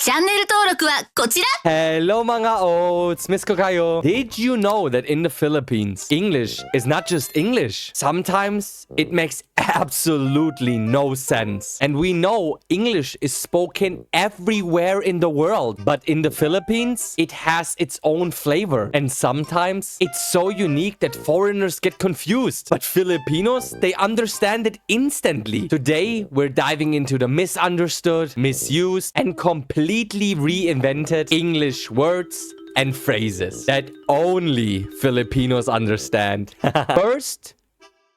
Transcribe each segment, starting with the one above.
チャンネル登録はこちら。 Hello mga oats, Miss Kokayo. Did you know that in the Philippines, English is not just English? Sometimes it makes absolutely no sense. And we know English is spoken everywhere in the world. But in the Philippines, it has its own flavor. And sometimes it's so unique that foreigners get confused. But Filipinos, they understand it instantly. Today, we're diving into the misunderstood, misused, and completely reinvented English words and phrases that only Filipinos understand. First,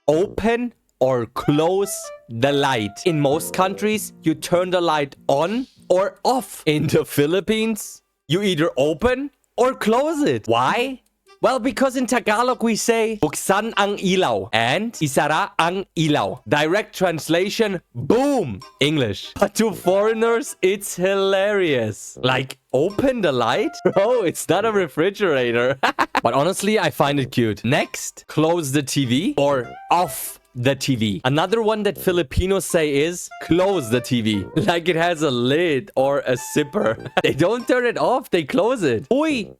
open or close the light. In most countries, you turn the light on or off. In the Philippines, you either open or close it. Why? Well, because in Tagalog we say, buksan ang ilaw and isara ang ilaw. Direct translation, boom, English. But to foreigners, it's hilarious. Like, open the light? Bro, it's not a refrigerator. But honestly, I find it cute. Next, close the TV or off the TV. Another one that Filipinos say is close the TV. Like it has a lid or a zipper. They don't turn it off, they close it. Uy!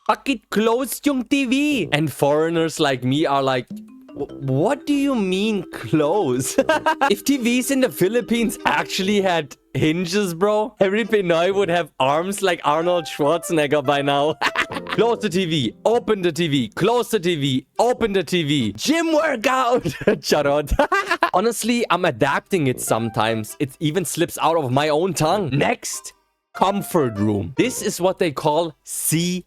Bakit close yung TV? And foreigners like me are like, what do you mean close? If TVs in the Philippines actually had hinges, bro, every Pinoy would have arms like Arnold Schwarzenegger by now. Close the TV, open the TV, close the TV, open the TV. Gym workout! Charot. Honestly, I'm adapting it sometimes. It even slips out of my own tongue. Next, comfort room. This is what they call CR.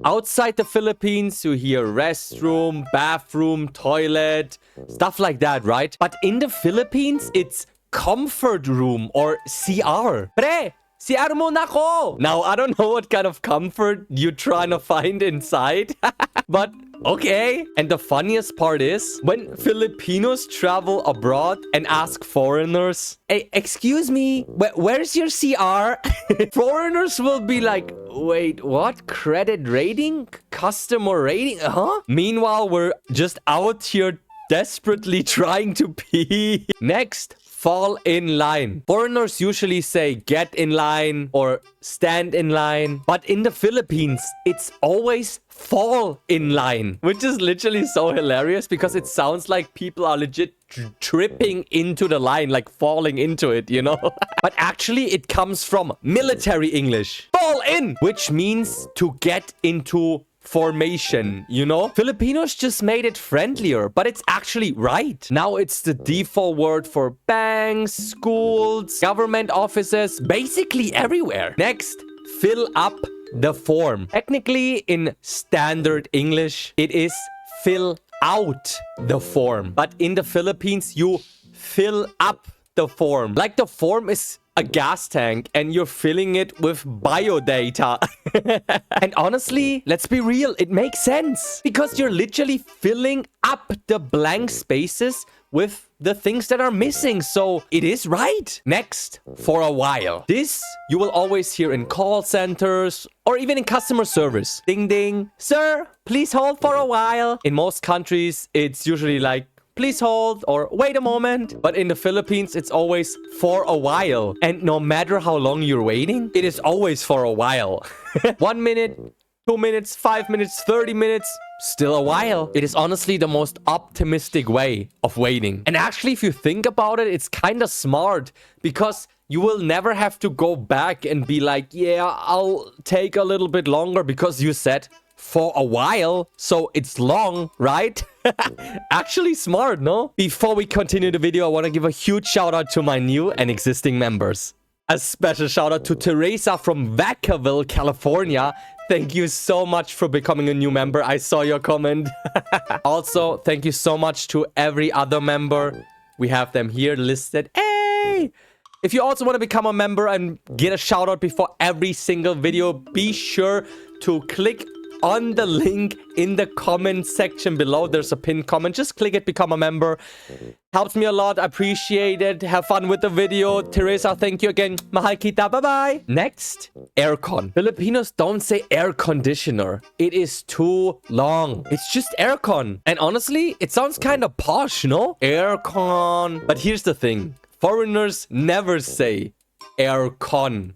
Outside the Philippines, you hear restroom, bathroom, toilet, stuff like that, right? But in the Philippines, it's comfort room or CR. Pre, CR mo na ko! Now, I don't know what kind of comfort you're trying to find inside. But okay. And the funniest part is, when Filipinos travel abroad and ask foreigners, hey, excuse me, where's your CR? Foreigners will be like, wait, what? Credit rating? Customer rating? Huh? Meanwhile, we're just out here desperately trying to pee. Next, fall in line. Foreigners usually say get in line or stand in line. But in the Philippines, it's always fall in line, which is literally so hilarious because it sounds like people are legit tripping into the line, like falling into it, you know? But actually, it comes from military English. Fall in, which means to get into formation, you know? Filipinos just made it friendlier, but it's actually right. Now it's the default word for banks, schools, government offices, basically everywhere. Next, fill up the form. Technically, in standard English, it is fill out the form. But in the Philippines, you fill up the form. Like the form is a gas tank and you're filling it with biodata. And honestly, let's be real, it makes sense. Because you're literally filling up the blank spaces with the things that are missing. So it is right. Next, for a while. This you will always hear in call centers or even in customer service. Ding ding. Sir, please hold for a while. In most countries, it's usually like, please hold or wait a moment. But in the Philippines, it's always for a while. And no matter how long you're waiting, it is always for a while. 1 minute, 2 minutes, 5 minutes, 30 minutes, still a while. It is honestly the most optimistic way of waiting. And actually, if you think about it, it's kind of smart because you will never have to go back and be like, yeah, I'll take a little bit longer because you said for a while, so it's long, right? Actually smart, no? Before we continue the video, I want to give a huge shout out to my new and existing members. A special shout out to Teresa from Vacaville, California. Thank you so much for becoming a new member. I saw your comment. Also, thank you so much to every other member. We have them here listed. Hey! If you also want to become a member and get a shout out before every single video, be sure to click on the link in the comment section below. There's a pinned comment. Just click it, become a member. Helps me a lot. I appreciate it. Have fun with the video. Teresa, thank you again. Mahal kita. Bye-bye. Next, aircon. Filipinos don't say air conditioner. It is too long. It's just aircon. And honestly, it sounds kind of posh, no? Aircon. But here's the thing. Foreigners never say aircon.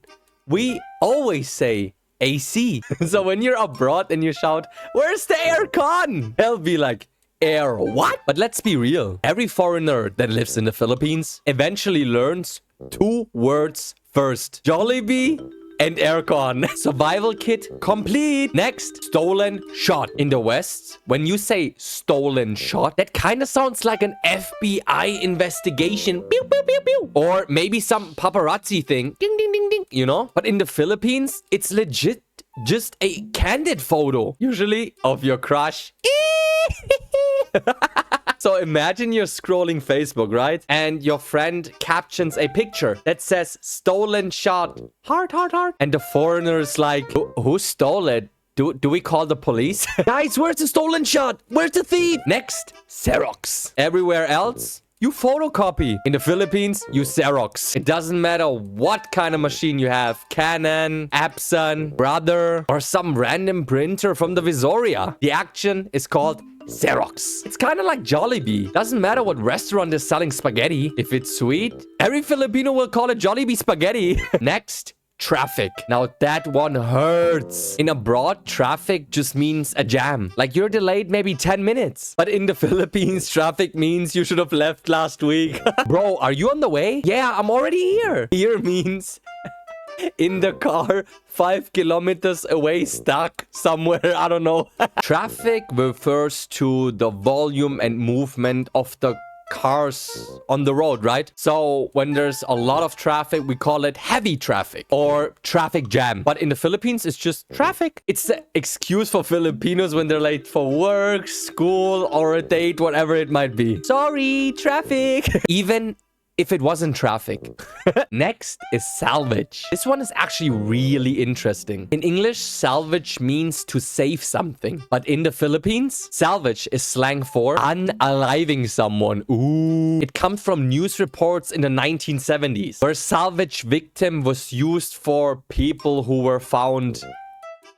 we always say AC. So when you're abroad and you shout, "Where's the aircon?" They'll be like, "Air what?" But let's be real. Every foreigner that lives in the Philippines eventually learns 2 words first. Jollibee and aircon. Survival kit complete. Next, stolen shot. In the West, when you say stolen shot, that kind of sounds like an FBI investigation. Pew, pew, pew, pew. Or maybe some paparazzi thing. Ding, ding, ding, ding. You know? But in the Philippines, it's legit just a candid photo. Usually of your crush. So imagine you're scrolling Facebook, right? And your friend captions a picture that says stolen shot. Heart, heart, heart. And the foreigner's like, who stole it? Do we call the police? Guys, where's the stolen shot? Where's the thief? Next, Xerox. Everywhere else, you photocopy. In the Philippines, you Xerox. It doesn't matter what kind of machine you have. Canon, Epson, Brother, or some random printer from the Visoria. The action is called Xerox. It's kind of like Jollibee. Doesn't matter what restaurant is selling spaghetti. If it's sweet, every Filipino will call it Jollibee spaghetti. Next, traffic. Now that one hurts. In abroad, traffic just means a jam. Like you're delayed maybe 10 minutes. But in the Philippines, traffic means you should have left last week. Bro, are you on the way? Yeah, I'm already here. Here means in the car 5 kilometers away, stuck somewhere, I don't know. Traffic refers to the volume and movement of the cars on the road, right? So when there's a lot of traffic, we call it heavy traffic or traffic jam. But in the Philippines, it's just traffic. It's the excuse for Filipinos when they're late for work, school, or a date, whatever it might be. Sorry, traffic. Even if it wasn't traffic. Next is salvage. This one is actually really interesting. In English, salvage means to save something. But in the Philippines, salvage is slang for unaliving someone. Ooh. It comes from news reports in the 1970s, where salvage victim was used for people who were found.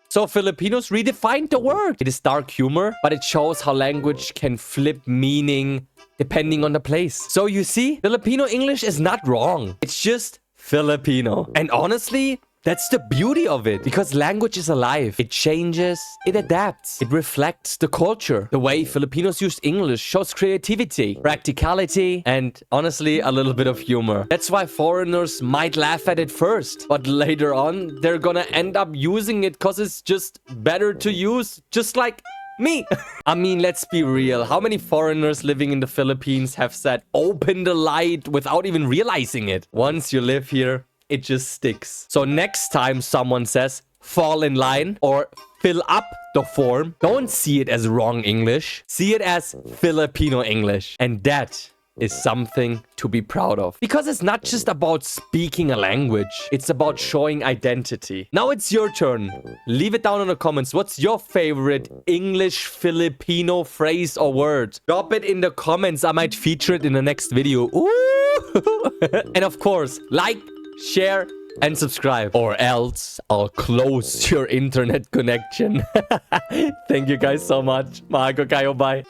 So Filipinos redefined the word. It is dark humor, but it shows how language can flip meaning depending on the place. So you see, Filipino English is not wrong. It's just Filipino. And honestly, that's the beauty of it, because language is alive. It changes, it adapts, it reflects the culture. The way Filipinos use English shows creativity, practicality, and honestly, a little bit of humor. That's why foreigners might laugh at it first, but later on, they're gonna end up using it because it's just better to use, just like me. I mean, let's be real. How many foreigners living in the Philippines have said, "Open the light," without even realizing it? Once you live here, it just sticks. So next time someone says, "Fall in line," or "Fill up the form," don't see it as wrong English. See it as Filipino English. And that is something to be proud of. Because it's not just about speaking a language. It's about showing identity. Now it's your turn. Leave it down in the comments. What's your favorite English Filipino phrase or word? Drop it in the comments. I might feature it in the next video. Ooh. And of course, like, share, and subscribe, or else I'll close your internet connection. Thank you guys so much. Mahal ko kayo. Bye.